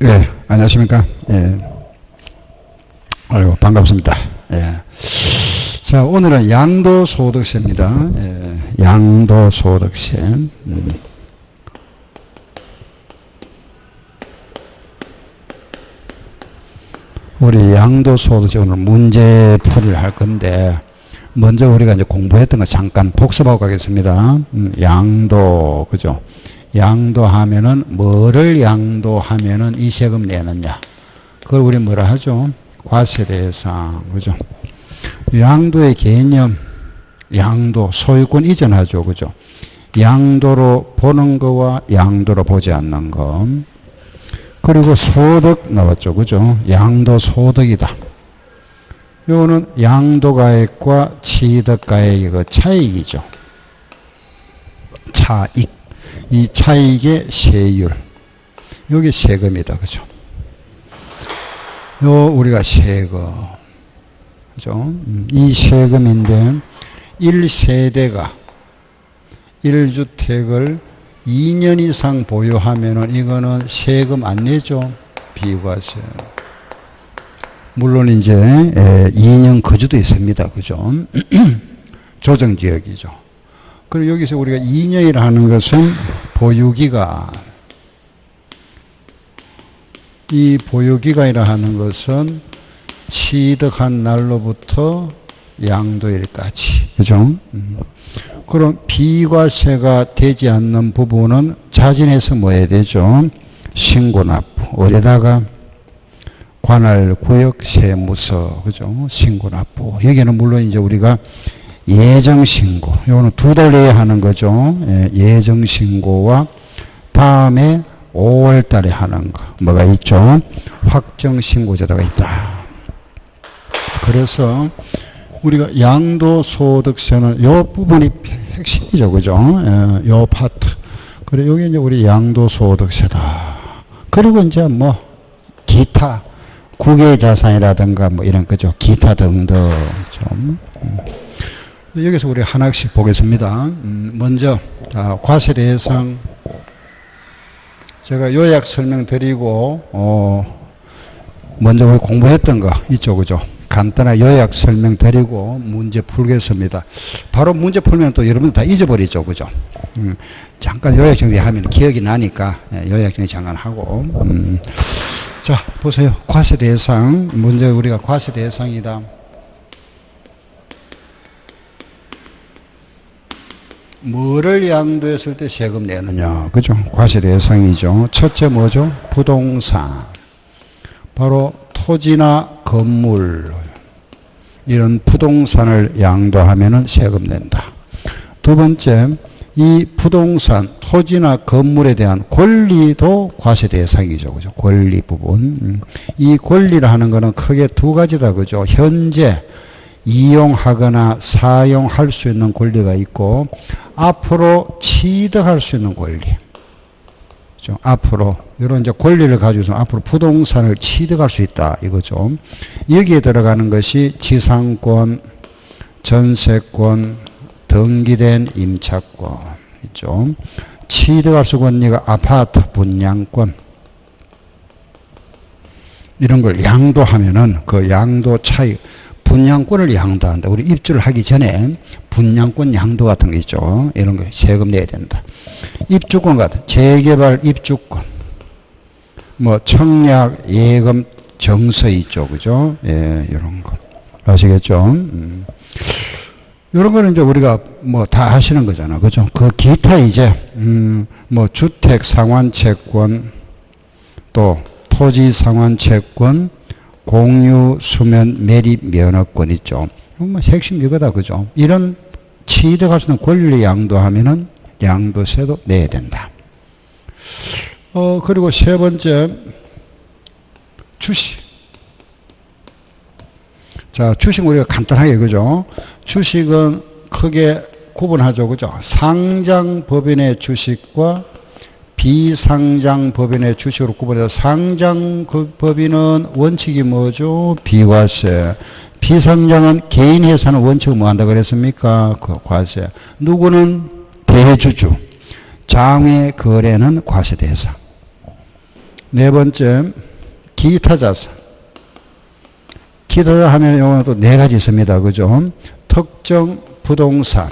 예, 안녕하십니까. 예. 아이고, 반갑습니다. 예. 자, 오늘은 양도소득세입니다. 예, 양도소득세. 우리 양도소득세 오늘 문제풀이를 할 건데, 먼저 우리가 이제 공부했던 거 잠깐 복습하고 가겠습니다. 양도, 그죠? 양도하면은, 뭐를 양도하면은 이 세금 내느냐. 그걸 우리 뭐라 하죠? 과세대상, 그죠? 양도의 개념, 양도, 소유권 이전하죠, 그죠? 양도로 보는 거와 양도로 보지 않는 거. 그리고 소득 나왔죠, 그죠? 양도소득이다. 요거는 양도가액과 취득가액의 그 차익이죠. 차익. 이 차익의 세율. 여기 세금이다, 그죠? 요, 우리가 세금. 그죠? 이 세금인데, 1세대가 1주택을 2년 이상 보유하면은 이거는 세금 안 내죠? 비과세. 물론 이제 2년 거주도 있습니다. 그죠? 조정지역이죠. 그리고 여기서 우리가 2년이라 하는 것은 보유기간. 이 보유기간이라 하는 것은 취득한 날로부터 양도일까지. 그죠? 그럼 비과세가 되지 않는 부분은 자진해서 뭐 해야 되죠? 신고납부. 어디다가? 관할구역 세무서. 그죠? 신고납부. 여기는 물론 이제 우리가 예정신고. 이거는 2달 내에 하는 거죠. 예정신고와 다음에 5월 달에 하는 거. 뭐가 있죠? 확정신고제도가 있다. 그래서 우리가 양도소득세는 요 부분이 핵심이죠. 그죠? 요 파트. 그래, 여기 이제 우리 양도소득세다. 그리고 이제 뭐, 기타, 국외자산이라든가 뭐 이런 거죠. 기타 등등 좀. 여기서 우리 하나씩 보겠습니다. 먼저, 과세대상. 제가 요약 설명드리고, 먼저 우리 공부했던 거 있죠. 그죠? 간단하게 요약 설명드리고 문제 풀겠습니다. 바로 문제 풀면 또 여러분들 다 잊어버리죠. 그죠? 잠깐 요약 정리하면 기억이 나니까 요약 정리 잠깐 하고. 자, 보세요. 과세대상. 먼저 우리가 과세대상이다. 뭐를 양도했을 때 세금 내느냐. 그죠? 과세대상이죠. 첫째 뭐죠? 부동산. 바로 토지나 건물, 이런 부동산을 양도하면은 세금 낸다. 두 번째, 이 부동산, 토지나 건물에 대한 권리도 과세 대상이죠. 그죠? 권리 부분. 이 권리를 하는 거는 크게 두 가지다. 그죠? 현재 이용하거나 사용할 수 있는 권리가 있고, 앞으로 취득할 수 있는 권리. 그죠? 앞으로 이런 이제 권리를 가지고서 앞으로 부동산을 취득할 수 있다 이거죠. 여기에 들어가는 것이 지상권, 전세권, 등기된 임차권 있죠. 취득할 수 있는 권리가 아파트, 분양권 이런 걸 양도하면은 그 양도 차익, 분양권을 양도한다. 우리 입주를 하기 전에 분양권 양도 같은 거 있죠. 이런 거 세금 내야 된다. 입주권 같은 재개발 입주권, 뭐 청약 예금 정서 있죠, 그죠? 예, 이런 거 아시겠죠? 이런 거는 이제 우리가 뭐 다 하시는 거잖아, 그죠? 그 기타 이제 뭐 주택 상환채권, 또 토지 상환채권, 공유 수면 매립 면허권 있죠. 뭐 핵심 이거다, 그죠? 이런 취득할 수 있는 권리 양도하면은 양도세도 내야 된다. 그리고 세 번째, 주식. 자, 주식 우리가 간단하게, 그죠? 주식은 크게 구분하죠, 그죠? 상장 법인의 주식과 비상장 법인의 주식으로 구분해서 상장 법인은 원칙이 뭐죠? 비과세. 비상장은 개인 회사는 원칙은 뭐 한다 그랬습니까? 그 과세. 누구는 대주주. 장외 거래는 과세 대상. 네 번째, 기타자산. 기타 하면 요거는 또 네 가지 있습니다. 그죠? 특정 부동산.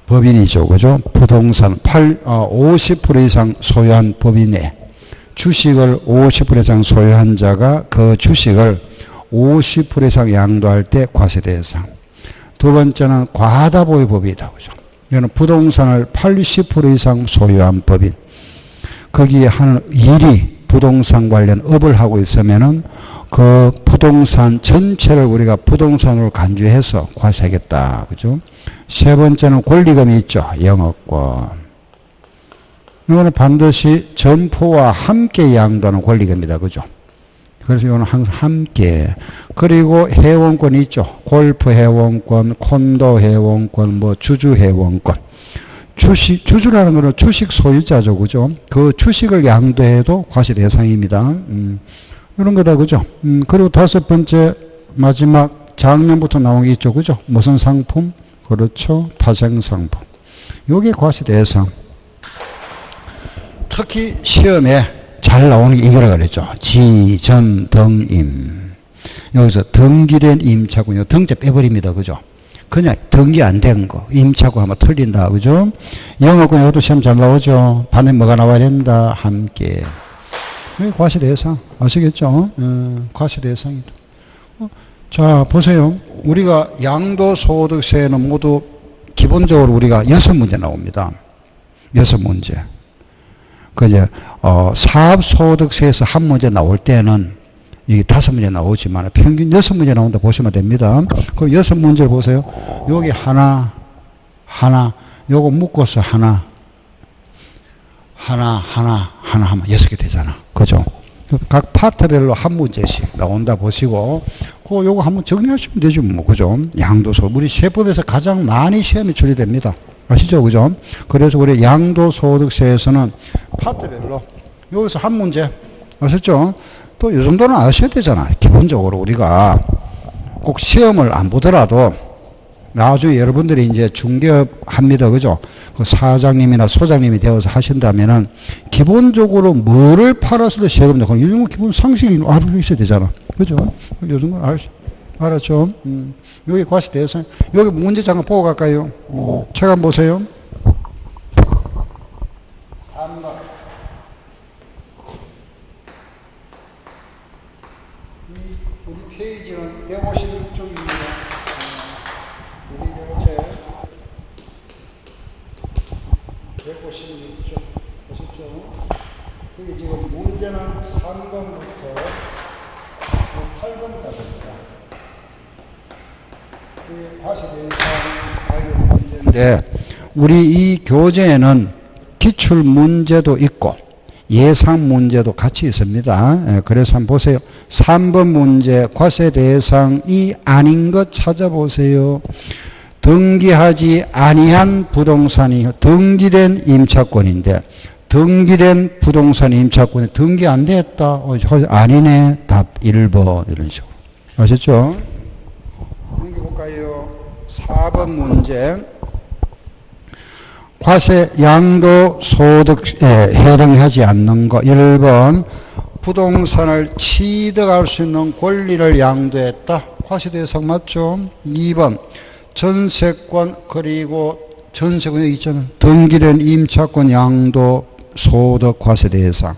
법인이죠. 그죠? 부동산 50% 이상 소유한 법인에 주식을 50% 이상 소유한 자가 그 주식을 50% 이상 양도할 때 과세 대상. 두 번째는 과다 보유 법이다. 그죠? 이거는 부동산을 80% 이상 소유한 법인. 거기에 하는 일이 부동산 관련 업을 하고 있으면은 그 부동산 전체를 우리가 부동산으로 간주해서 과세하겠다. 그죠? 세 번째는 권리금이 있죠. 영업권. 이거는 반드시 점포와 함께 양도하는 권리금이다. 그죠? 그래서 이거는 항상 함께. 그리고 회원권이 있죠. 골프 회원권, 콘도 회원권, 뭐 주주 회원권. 주주라는 것은 주식 소유자죠. 그죠? 그 주식을 양도해도 과세 대상입니다. 이런 거다. 그죠? 그리고 다섯 번째, 마지막 작년부터 나온 게 있죠. 그죠? 무슨 상품? 그렇죠. 파생상품. 요게 과세 대상. 특히 시험에 잘 나오는 게 이거라 그랬죠. 지점 등임. 여기서 등기된 임차군요. 등재 빼버립니다. 그죠? 그냥 등기 안 된 거. 임차고 하면 틀린다. 그죠? 영어권 이것도 시험 잘 나오죠. 반에 뭐가 나와야 된다. 함께. 이게 과세 대상. 아시겠죠? 과세 대상이다. 자, 보세요. 우리가 양도소득세는 모두 기본적으로 우리가 6문제 나옵니다. 6문제. 이제, 사업소득세에서 한 문제 나올 때는 이게 5문제 나오지만 평균 6문제 나온다 보시면 됩니다. 그 6문제를 보세요. 여기 하나, 요거 묶어서 하나 하면 6개 되잖아. 그죠? 각 파트별로 한 문제씩 나온다 보시고, 요거 한번 정리하시면 되죠. 뭐, 그죠? 양도소. 우리 세법에서 가장 많이 시험에 출제됩니다. 아시죠? 그죠? 그래서 우리 양도소득세에서는 파트별로 여기서 한 문제. 아셨죠? 또 이 정도는 아셔야 되잖아. 기본적으로 우리가 꼭 시험을 안 보더라도 나중에 여러분들이 이제 중개업 합니다. 그죠? 그 사장님이나 소장님이 되어서 하신다면은 기본적으로 뭐를 팔았을 때 세금 내고 이런 거 기본 상식이 알고 있어야 되잖아. 그죠? 요즘 건 알았죠? 여기 과세 대상. 여기 문제 잠깐 보고 갈까요? 책 한번 보세요. 3번. 우리 페이지는 156쪽입니다. 우리 교재 156쪽. 보셨죠? 여기 지금 문제는 3번부터 8번까지입니다. 과세 대상 관련 문제인데, 우리 이 교재에는 기출 문제도 있고 예상 문제도 같이 있습니다. 그래서 한번 보세요. 3번 문제, 과세 대상이 아닌 것 찾아보세요. 등기하지 아니한 부동산이 등기된 임차권인데, 등기된 부동산 임차권이 등기 안 됐다. 아니네. 답 1번. 이런 식으로. 아셨죠? 볼까요? 4번 문제. 과세 양도소득에 해당하지 않는 거. 1번. 부동산을 취득할 수 있는 권리를 양도했다. 과세 대상 맞죠? 2번. 전세권, 그리고 전세권 여기 있잖아요. 등기된 임차권 양도 소득 과세 대상.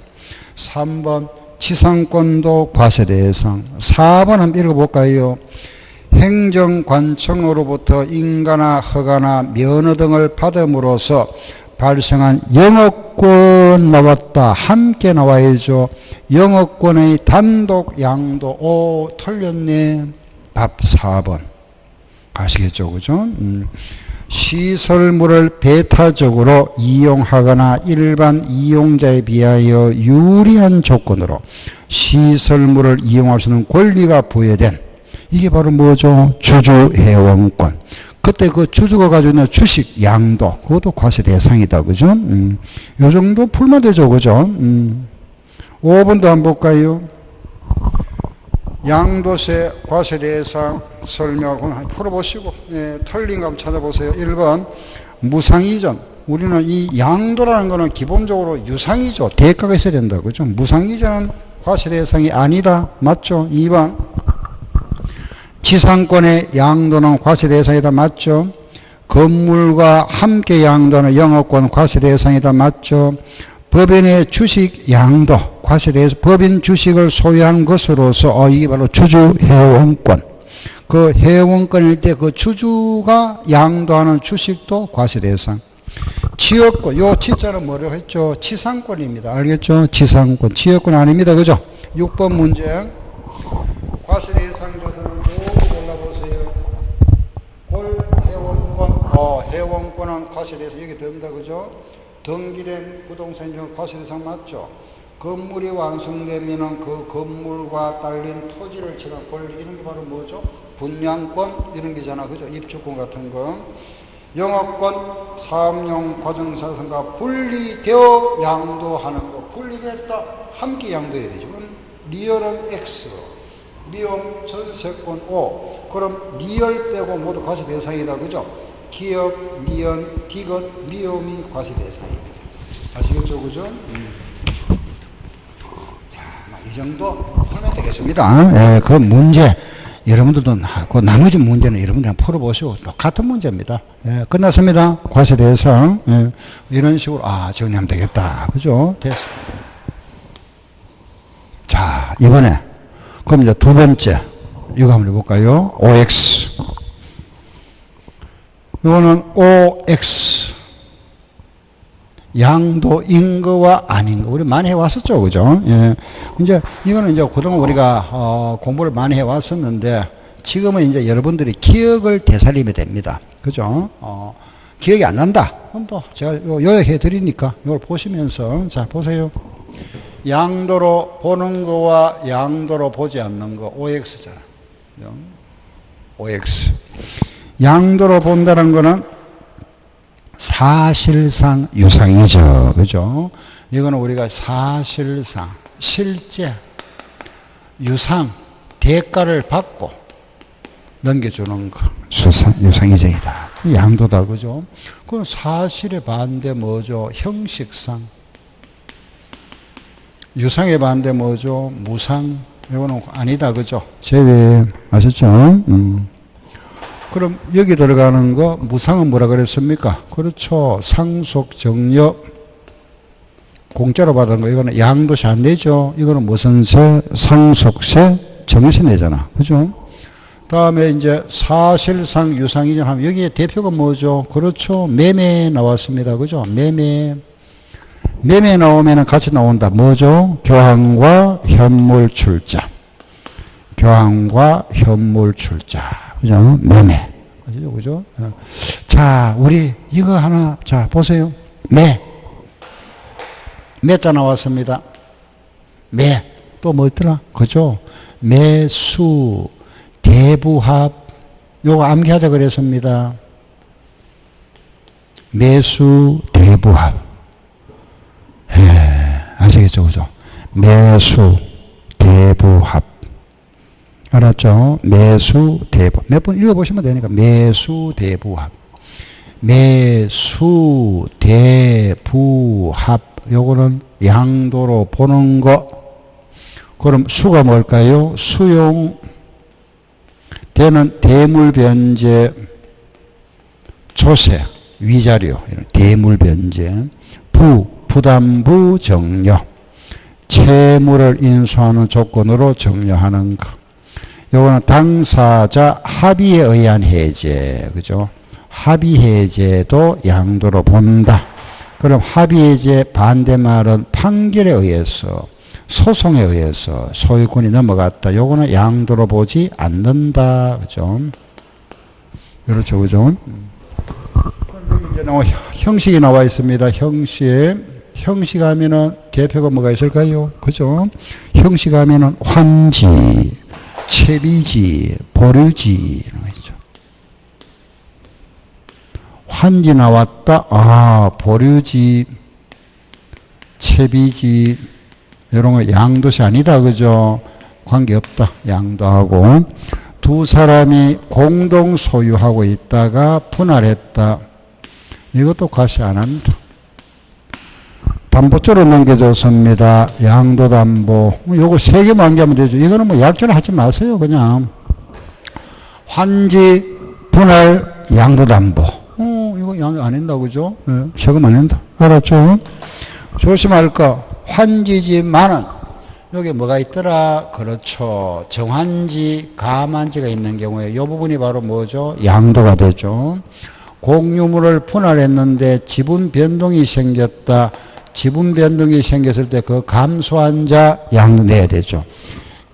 3번. 지상권도 과세 대상. 4번 한번 읽어볼까요? 행정관청으로부터 인가나 허가나 면허 등을 받음으로써 발생한 영업권 나왔다. 함께 나와야죠. 영업권의 단독 양도. 틀렸네. 답 4번. 아시겠죠? 그죠? 시설물을 배타적으로 이용하거나 일반 이용자에 비하여 유리한 조건으로 시설물을 이용할 수 있는 권리가 부여된, 이게 바로 뭐죠? 주주회원권. 그때 그 주주가 가지고 있는 주식 양도, 그것도 과세 대상이다. 그죠? 요 정도 풀면 되죠. 그죠? 5번도 한번 볼까요? 양도세 과세 대상 설명 한번 풀어보시고, 틀린 거 한번 찾아보세요. 1번, 무상이전. 우리는 이 양도라는 거는 기본적으로 유상이죠. 대가가 있어야 된다. 그죠? 무상이자는 과실해상이 아니다. 맞죠? 2번. 지상권의 양도는 과실해상이다. 맞죠? 건물과 함께 양도하는 영업권 과실해상이다. 맞죠? 법인의 주식 양도, 과실해서 법인 주식을 소유한 것으로서 이게 바로 주주 회원권. 그 회원권일 때 그 주주가 양도하는 주식도 과실해상. 지역권, 요 치자는 뭐라고 했죠? 치상권입니다. 알겠죠? 치상권. 지역권 아닙니다. 그죠? 6번 문제. 과실해상 조사는 모두 골라보세요. 회원권, 회원권은 과실해상 여기 됩니다. 그죠? 등기된 부동산 중 과실해상 맞죠? 건물이 완성되면 그 건물과 딸린 토지를 지난 권리 이런 게 바로 뭐죠? 분양권 이런 게잖아. 그죠? 입주권 같은 거. 영업권, 사업용 과정자산과 분리되어 양도하는 거. 분리됐다. 함께 양도해야 되죠. 그럼 리얼은 X, 미용 전세권 O. 그럼 리얼 빼고 모두 과세 대상이다. 그죠? 기업, 미연, 디귿, 미움이 과세 대상입니다. 아시겠죠? 그죠? 자, 이 정도 풀면 되겠습니다. 예, 그 문제, 여러분들도, 그 나머지 문제는 여러분들 한번 풀어보시고, 똑같은 문제입니다. 예, 끝났습니다. 과세 대상. 예, 이런 식으로, 정리하면 되겠다. 그죠? 됐습니다. 자, 이번에, 그럼 이제 두 번째, 이거 한번 해볼까요? OX. 이거는 OX. 양도인 거와 아닌 거. 우리 많이 해왔었죠. 그죠? 예. 이거는 이제 그동안 우리가, 공부를 많이 해왔었는데, 지금은 이제 여러분들이 기억을 되살리면 됩니다. 그죠? 기억이 안 난다. 그럼 또 제가 요약해 드리니까 이걸 보시면서, 자, 보세요. 양도로 보는 거와 양도로 보지 않는 거, OX잖아. OX. 양도로 본다는 거는 사실상 유상이죠. 그죠? 이거는 우리가 사실상, 실제, 유상, 대가를 받고 넘겨주는 거. 유상이쟁이다. 양도다. 그죠? 그건 사실의 반대 뭐죠? 형식상. 유상의 반대 뭐죠? 무상. 이거는 아니다. 그죠? 제외. 아셨죠? 그럼 여기 들어가는 거 무상은 뭐라 그랬습니까? 그렇죠. 상속, 정력, 공짜로 받은 거 이거는 양도세 안 내죠. 이거는 무슨 세? 상속세, 정세 내잖아. 그죠? 다음에 이제 사실상 유상이전 하면 여기에 대표가 뭐죠? 그렇죠. 매매 나왔습니다. 그죠? 매매. 매매 나오면 같이 나온다. 뭐죠? 교환과 현물 출자. 교환과 현물 출자. 그죠? 매매. 그죠? 자, 우리 이거 하나, 자, 보세요. 매자 나왔습니다. 매. 또 뭐 있더라? 그죠? 매수, 대부합. 요거 암기하자 그랬습니다. 매수, 대부합. 아시겠죠? 그죠? 매수, 대부합. 알았죠? 매수, 대부. 몇 번 읽어보시면 되니까. 매수, 대부합. 매수, 대부합. 요거는 양도로 보는 거. 그럼 수가 뭘까요? 수용. 대는 대물변제, 조세, 위자료. 이런 대물변제. 부담부 정려. 채무를 인수하는 조건으로 정려하는 것. 요거는 당사자 합의에 의한 해제. 그죠? 합의 해제도 양도로 본다. 그럼 합의 해제 반대말은 판결에 의해서, 소송에 의해서 소유권이 넘어갔다. 요거는 양도로 보지 않는다. 그죠? 그렇죠. 그죠? 이제 형식이 나와 있습니다. 형식 하면은 대표가 뭐가 있을까요? 그죠? 형식 하면은 환지, 채비지, 보류지 이런 거 있죠. 환지 나왔다. 보류지, 채비지 이런 거 양도세 아니다. 그죠? 관계없다. 양도하고. 두 사람이 공동 소유하고 있다가 분할했다. 이것도 과세 안 합니다. 담보조로 넘겨줬습니다. 양도담보. 요거 세 개만 암기하면 되죠. 이거는 뭐 약조를 하지 마세요. 그냥. 환지, 분할, 양도담보. 이거 양도 안 한다. 그죠? 네, 세금 안 한다. 알았죠? 조심할 거. 환지지만은, 여기 뭐가 있더라? 그렇죠. 정환지, 가만지가 있는 경우에 이 부분이 바로 뭐죠? 양도가 되죠. 공유물을 분할했는데 지분 변동이 생겼다. 지분 변동이 생겼을 때 그 감소한 자 양도 내야 되죠.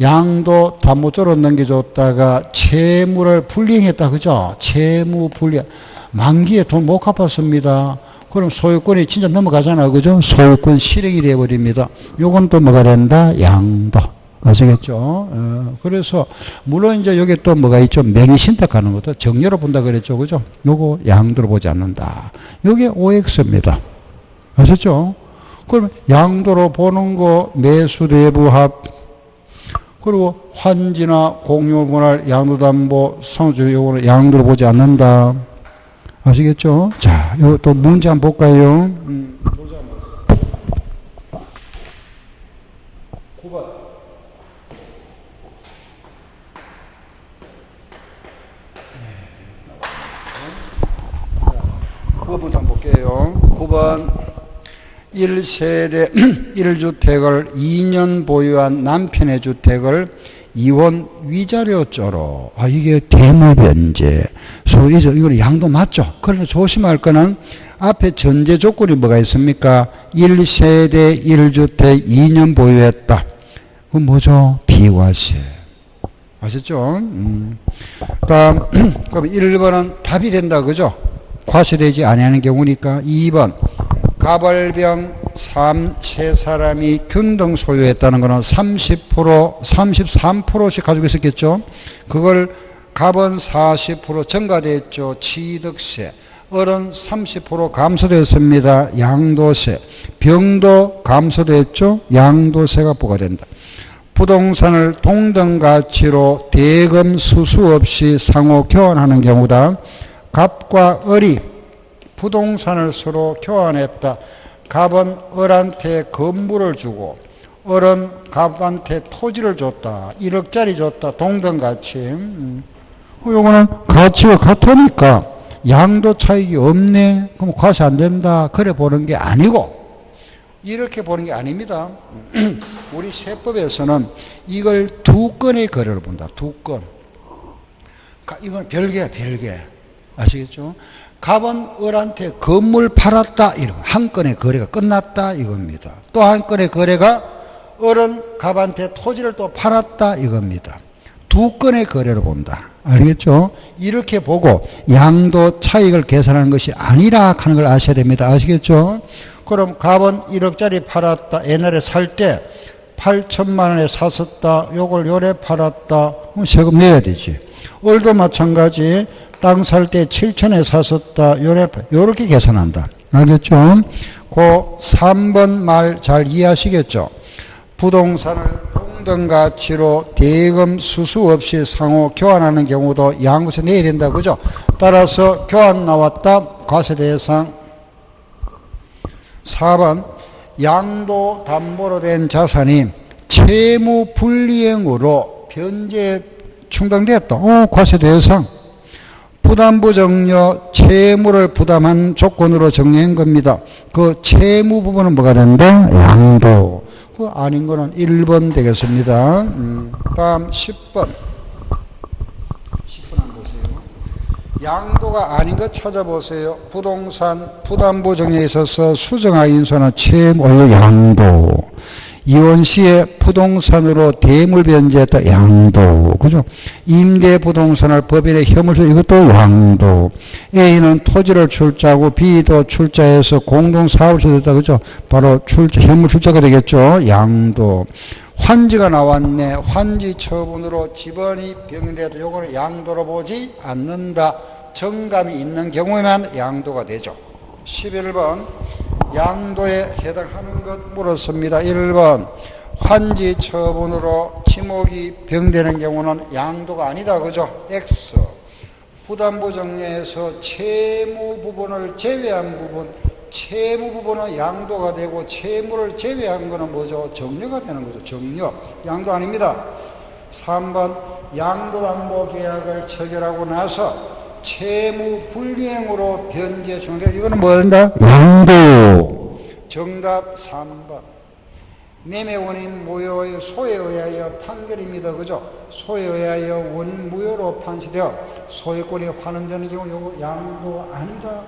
양도 담보조로 넘겨줬다가 채무를 불이행했다. 그죠? 채무 불이행. 만기에 돈 못 갚았습니다. 그럼 소유권이 진짜 넘어가잖아. 그죠? 소유권 실행이 되어버립니다. 요건 또 뭐가 된다? 양도. 아시겠죠? 그래서, 물론 이제 여기 또 뭐가 있죠? 맹신탁하는 것도 정료로 본다 그랬죠. 그죠? 요거 양도로 보지 않는다. 요게 OX입니다. 아셨죠? 그럼 양도로 보는 거 매수대부합, 그리고 환지나 공유분할, 양도담보, 상호주의 요거는 양도로 보지 않는다. 아시겠죠? 자, 요 또 문제 한번 볼까요? 9번. 9번부터 한번 볼게요. 9번. 1세대 1주택을 2년 보유한 남편의 주택을 이혼 위자료조로. 이게 대물변제. 소위죠. 이거는 양도 맞죠? 그래서 조심할 거는 앞에 전제 조건이 뭐가 있습니까? 1세대 1주택 2년 보유했다. 그건 뭐죠? 비과세. 아셨죠? 다음, 그럼 1번은 답이 된다. 그죠? 과세되지 아니하는 경우니까. 2번. 가벌병 세 사람이 균등 소유했다는 것은 30%, 33%씩 가지고 있었겠죠. 그걸 갑은 40% 증가됐죠. 취득세. 을은 30% 감소됐습니다. 양도세. 병도 감소됐죠. 양도세가 부과된다. 부동산을 동등 가치로 대금 수수 없이 상호 교환하는 경우다. 갑과 을이 부동산을 서로 교환했다. 갑은 을한테 건물을 주고 을은 갑한테 토지를 줬다. 1억짜리 줬다. 동등가치. 요거는 가치가 같으니까 양도 차익이 없네. 그럼 과세 안 된다. 그래 보는 게 아니고 이렇게 보는 게 아닙니다. 우리 세법에서는 이걸 두 건의 거래를 본다. 두 건. 이건 별개. 아시겠죠? 갑은 을한테 건물 팔았다. 이러면 한 건의 거래가 끝났다. 이겁니다. 또 한 건의 거래가 을은 갑한테 토지를 또 팔았다. 이겁니다. 두 건의 거래를 본다. 알겠죠? 이렇게 보고 양도 차익을 계산하는 것이 아니라 하는 걸 아셔야 됩니다. 아시겠죠? 그럼 갑은 1억짜리 팔았다. 옛날에 살 때 8천만 원에 샀었다. 요걸 요래 팔았다. 그럼 세금 내야 되지. 을도 마찬가지. 땅 살 때 7천에 샀었다. 요렇게 계산한다. 알겠죠? 그 3번 말 잘 이해하시겠죠? 부동산을 동등 가치로 대금 수수 없이 상호 교환하는 경우도 양도세 내야 된다. 그죠? 따라서 교환 나왔다. 과세 대상. 4번 양도 담보로 된 자산이 채무 불이행으로 변제에 충당됐다. 과세 대상. 부담부 정려, 채무를 부담한 조건으로 정리한 겁니다. 그 채무 부분은 뭐가 된다? 양도. 그 아닌 거는 1번 되겠습니다. 다음 10번. 10번 한번 보세요. 양도가 아닌 것 찾아보세요. 부동산 부담부 정리에 있어서 수정하기 인수나 채무, 양도. 이혼 시에 부동산으로 대물 변제했다. 양도. 그죠? 임대 부동산을 법인에 혐의서 이것도 양도. A는 토지를 출자하고 B도 출자해서 공동사업소 됐다. 그죠? 바로 혐의 출자가 되겠죠. 양도. 환지가 나왔네. 환지 처분으로 집안이 병인데도 요거는 양도로 보지 않는다. 정감이 있는 경우에만 양도가 되죠. 11번. 양도에 해당하는 것 물었습니다. 1번 환지 처분으로 지목이 병되는 경우는 양도가 아니다. 그죠? X. 부담부 정리에서 채무 부분을 제외한 부분, 채무 부분은 양도가 되고 채무를 제외한 거는 뭐죠? 정려가 되는 거죠. 정려. 양도 아닙니다. 3번 양도담보 계약을 체결하고 나서 채무 불이행으로 변제 중단. 이거는 뭐 된다? 양도. 정답 3번. 매매 원인 무효의 소에 의하여 판결입니다. 그죠? 소에 의하여 원인 무효로 판시되어 소유권이 환원되는 경우 요거 양도 아니다.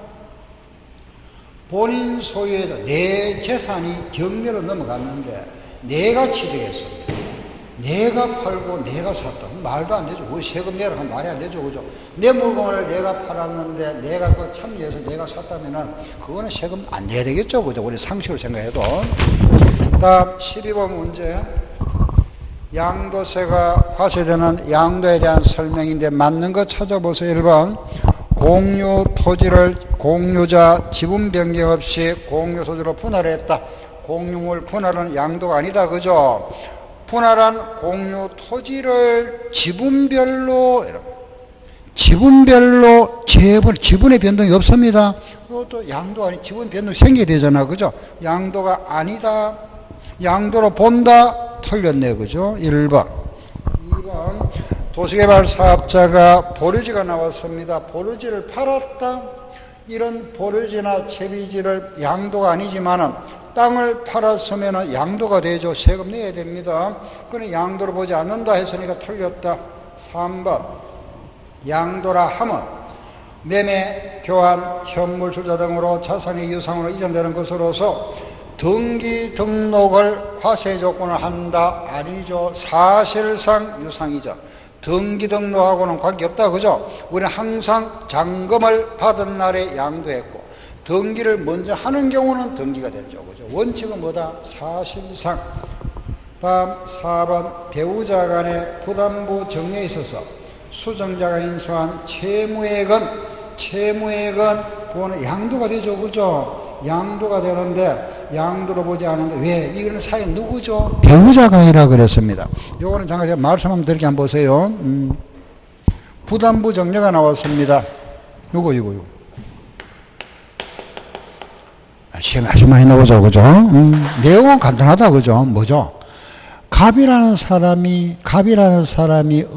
본인 소유에서 내 재산이 경매로 넘어갔는데 내가 취득했습니다. 내가 팔고 내가 샀다. 말도 안 되죠. 왜 세금 내라 하면 말이 안 되죠. 그죠? 내 물건을 내가 팔았는데 내가 그 참여해서 내가 샀다면은 그거는 세금 안 내야 되겠죠. 그죠? 우리 상식으로 생각해도. 다음 12번 문제. 양도세가 과세되는 양도에 대한 설명인데 맞는 거 찾아보세요. 1번. 공유 토지를 공유자 지분 변경 없이 공유 토지로 분할했다. 공유물 분할은 양도가 아니다. 그죠? 분할한 공유 토지를 지분별로 지분의 변동이 없습니다. 그것도 양도 아니 지분 변동이 생겨야 되잖아. 그죠? 양도가 아니다. 양도로 본다. 틀렸네. 그죠? 1번. 2번. 도시개발 사업자가 보류지가 나왔습니다. 보류지를 팔았다. 이런 보류지나 채비지를 양도가 아니지만은 땅을 팔았으면 양도가 되죠. 세금 내야 됩니다. 그는 양도를 보지 않는다 했으니까 틀렸다. 3번. 양도라 함은 매매, 교환, 현물 출자 등으로 자산이 유상으로 이전되는 것으로서 등기 등록을 과세 조건을 한다. 아니죠. 사실상 유상이죠. 등기 등록하고는 관계없다. 그죠? 우리는 항상 잔금을 받은 날에 양도했고 등기를 먼저 하는 경우는 등기가 됐죠. 그죠? 원칙은 뭐다? 사실상. 다음 4번. 배우자 간의 부담부 정리에 있어서 수정자가 인수한 채무액은 그거는 양도가 되죠. 그죠? 양도가 되는데 양도로 보지 않는데 왜? 이거는 사이 누구죠? 배우자가 아니라 그랬습니다. 요거는 잠깐 제가 말씀 한번 드릴게요. 한번 보세요. 부담부 정리가 나왔습니다. 요거. 시험에 아주 많이 나오죠. 그죠? 내용은 간단하다. 그죠? 뭐죠? 갑이라는 사람이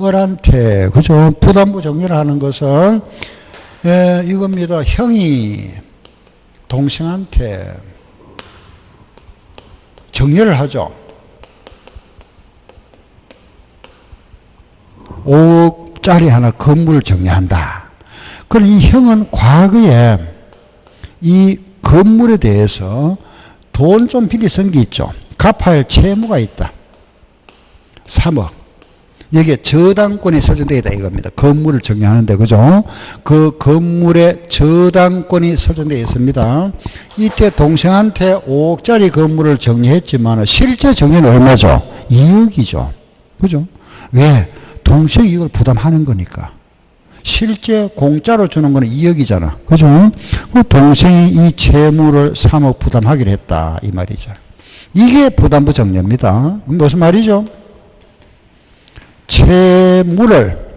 을한테, 그죠? 부담부 정리를 하는 것은, 이겁니다. 형이 동생한테 정리를 하죠. 5억짜리 하나 건물을 정리한다. 그럼 이 형은 과거에 이 건물에 대해서 돈 좀 빌리 쓴 게 있죠. 갚아야 할 채무가 있다. 3억. 여기에 저당권이 설정되어 있다 이겁니다. 건물을 정리하는데, 그죠? 그 건물에 저당권이 설정되어 있습니다. 이때 동생한테 5억짜리 건물을 정리했지만 실제 정리는 얼마죠? 2억이죠. 그죠? 왜? 동생이 이걸 부담하는 거니까. 실제 공짜로 주는 거는 2억이잖아. 그죠? 동생이 이 채무를 3억 부담하기로 했다. 이 말이죠. 이게 부담부 정리입니다. 무슨 말이죠? 채무를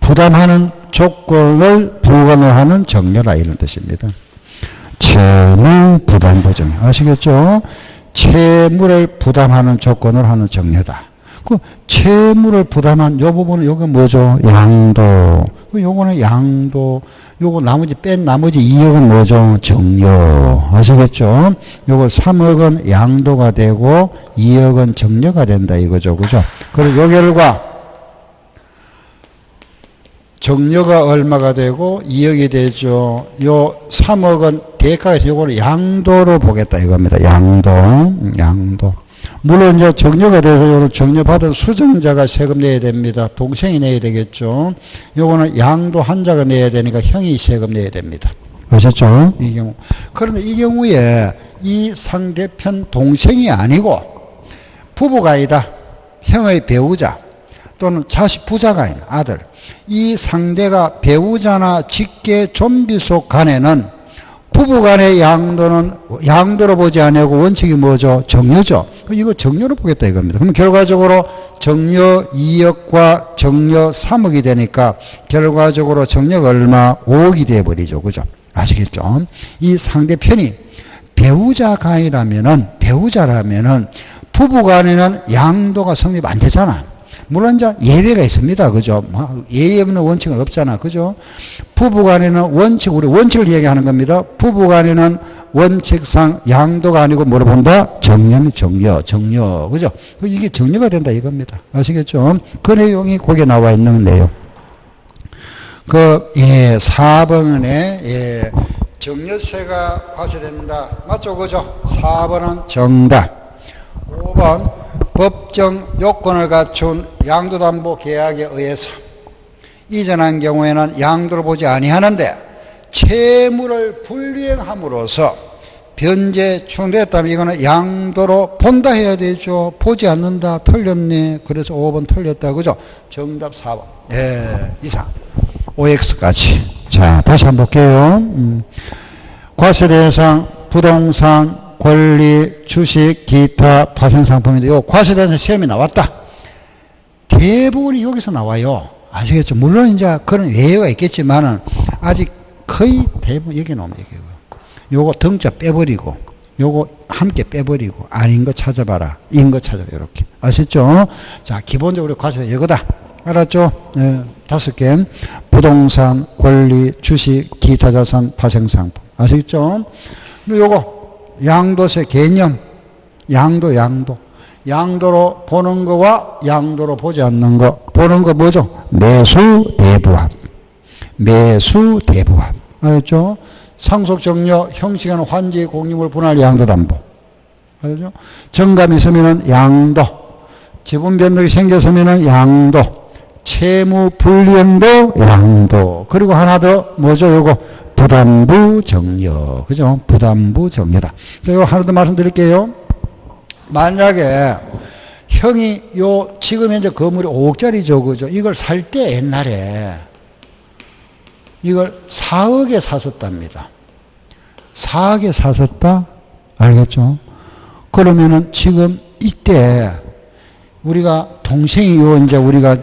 부담하는 조건을 부과를 하는 정려라 이런 뜻입니다. 채무 부담부 정려. 아시겠죠? 채무를 부담하는 조건을 하는 정려다. 그 채무를 부담한 요 부분은 요거 뭐죠? 양도. 요거는 양도. 요거 뺀 나머지 2억은 뭐죠? 정려. 아시겠죠? 요거 3억은 양도가 되고 2억은 정려가 된다 이거죠. 그죠? 그리고 요 결과 정려가 얼마가 되고 2억이 되죠. 요 3억은 대가에서 요거를 양도로 보겠다 이겁니다. 양도. 물론 이제 정려가 돼서 요런 정려받은 수정자가 세금 내야 됩니다. 동생이 내야 되겠죠. 요거는 양도 한자가 내야 되니까 형이 세금 내야 됩니다. 아셨죠? 이 경우. 그런데 이 경우에 이 상대편 동생이 아니고 부부가 아니다. 형의 배우자 또는 자식 부자가 아닌 아들. 이 상대가 배우자나 직계 좀비 속 간에는 부부간의 양도는 양도로 보지 아니하고 원칙이 뭐죠? 정려죠. 이거 정려로 보겠다 이겁니다. 그럼 결과적으로 정려 2억과 정려 3억이 되니까 결과적으로 정려가 얼마? 5억이 되어버리죠. 그죠? 아시겠죠? 이 상대편이 배우자라면은 부부간에는 양도가 성립 안 되잖아. 물론 이제 예외가 있습니다. 그죠? 예외 없는 원칙은 없잖아. 그죠? 부부간에는 우리 원칙을 얘기하는 겁니다. 부부간에는 원칙상 양도가 아니고 뭐로 본다? 정려입니다. 정려. 그죠? 이게 정려가 된다 이겁니다. 아시겠죠? 그 내용이 거기에 나와 있는 내용. 4번에, 정려세가 과세된다. 맞죠? 그죠? 4번은 정답. 5번, 법정 요건을 갖춘 양도담보 계약에 의해서 이전한 경우에는 양도를 보지 아니하는데 채무를 불이행함으로써 변제 충돌했다면 이거는 양도로 본다 해야 되죠. 보지 않는다. 틀렸네. 그래서 5번 틀렸다. 그죠? 정답 4번. 이상. OX까지. 자, 다시 한번 볼게요. 과세 대상, 부동산, 권리, 주식, 기타, 파생상품인데 요 과세 대상 시험이 나왔다. 대부분이 여기서 나와요. 아시겠죠? 물론 이제 그런 예외가 있겠지만은 아직 거의 대부분 여기 나옵니다. 요거 등자 빼버리고 요거 함께 빼버리고 아닌 거 찾아봐라. 인 거 찾아봐. 이렇게. 아셨죠? 자, 기본적으로 과세가 이거다. 알았죠? 5개. 부동산, 권리, 주식, 기타 자산, 파생상품. 아시겠죠? 근데 요거 양도세 개념, 양도로 보는 거와 양도로 보지 않는 거. 보는 거 뭐죠? 매수 대부합. 알았죠? 상속정려, 형식하는 환지, 공유물 분할 양도담보. 알았죠? 정감이 있으면은 양도. 지분 변동이 생겼으면은 양도. 채무 불이행도 양도. 그리고 하나 더 뭐죠? 요거 부담부 정려. 그죠? 부담부 정려다. 자, 이거 하나 더 말씀드릴게요. 만약에 형이 지금 현재 건물이 5억짜리죠. 그죠? 이걸 살 때 옛날에 이걸 4억에 샀었답니다. 4억에 샀었다? 알겠죠? 그러면은 지금 이때 우리가 동생이 이제 우리가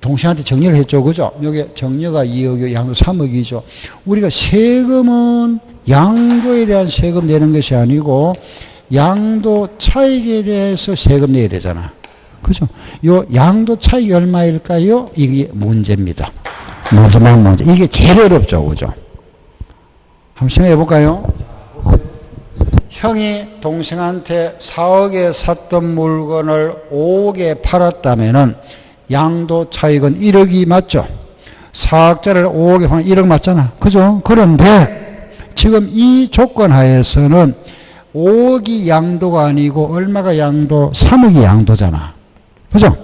동생한테 정리를 했죠. 그죠? 여기 정려가 2억이고 양도 3억이죠. 우리가 세금은 양도에 대한 세금 내는 것이 아니고 양도 차익에 대해서 세금 내야 되잖아. 그죠? 요 양도 차익이 얼마일까요? 이게 문제입니다. 마지막 문제. 이게 제일 어렵죠. 그죠? 한번 생각해 볼까요? 형이 동생한테 4억에 샀던 물건을 5억에 팔았다면은 양도 차익은 1억이 맞죠? 4억짜리를 5억에 파면 1억 맞잖아. 그죠? 그런데 지금 이 조건 하에서는 5억이 양도가 아니고 얼마가 양도? 3억이 양도잖아. 그죠?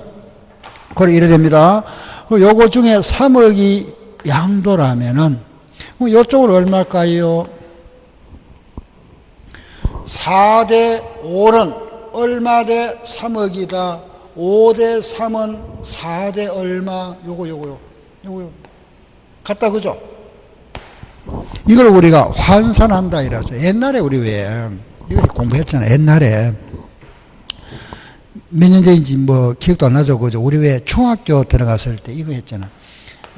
그래 이래 됩니다. 요거 중에 3억이 양도라면은 요쪽은 얼마일까요? 4대 5는 얼마 대 3억이다. 5대 3은 4대 얼마? 요거. 같다, 그죠? 이걸 우리가 환산한다 이러죠. 옛날에 우리 왜, 이거 공부했잖아. 옛날에. 몇 년 전인지 기억도 안 나죠. 그죠? 우리 왜 중학교 들어갔을 때 이거 했잖아.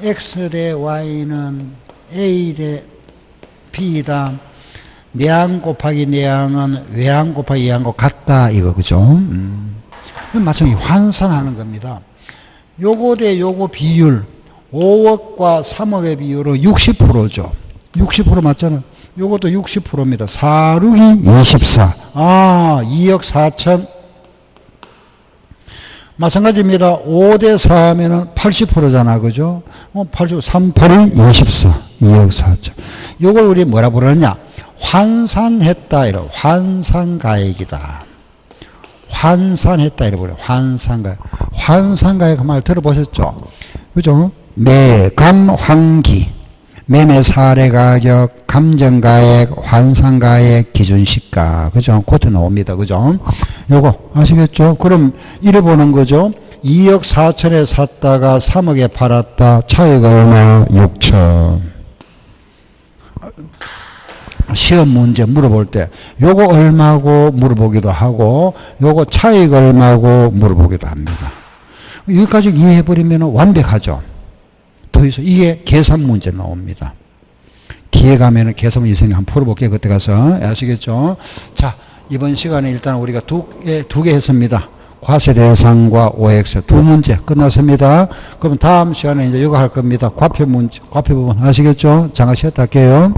X 대 Y는 A 대 B다. 내항 곱하기 내항은 외항 곱하기 외항과 같다. 이거, 그죠? 마찬가지 환산하는 겁니다. 요거 대 요거 비율 5억과 3억의 비율은 60%죠. 60% 맞잖아. 요것도 60%입니다. 4, 6이 24. 2억 4천. 마찬가지입니다. 5대 4하면은 80%잖아. 그죠? 80, 3, 8이 24. 2억 4천. 요걸 우리 뭐라 부르느냐? 환산했다. 이러. 환산가액이다. 환산했다. 이래 버려. 환산가액. 환산가액 그 말 들어보셨죠? 그죠? 매감 환기. 매매 사례 가격, 감정가액, 환산가액, 기준시가. 그죠? 그것도 나옵니다. 그죠? 요거 아시겠죠? 그럼 이래 보는 거죠. 2억 4천에 샀다가 3억에 팔았다. 차이가 얼마? 6천. 시험 문제 물어볼 때 요거 얼마고 물어보기도 하고 요거 차이가 얼마고 물어보기도 합니다. 여기까지 이해해버리면 완벽하죠. 더 이상 이게 계산 문제 나옵니다. 기회 가면은 계산 문제 한번 풀어볼게요. 그때 가서 아시겠죠? 자, 이번 시간에 일단 우리가 두 개 했습니다. 과세대상과 OX 두 문제 끝났습니다. 그럼 다음 시간에 이제 이거 할 겁니다. 과표 문제, 과표 부분 아시겠죠? 잠깐 쉬었다 할게요.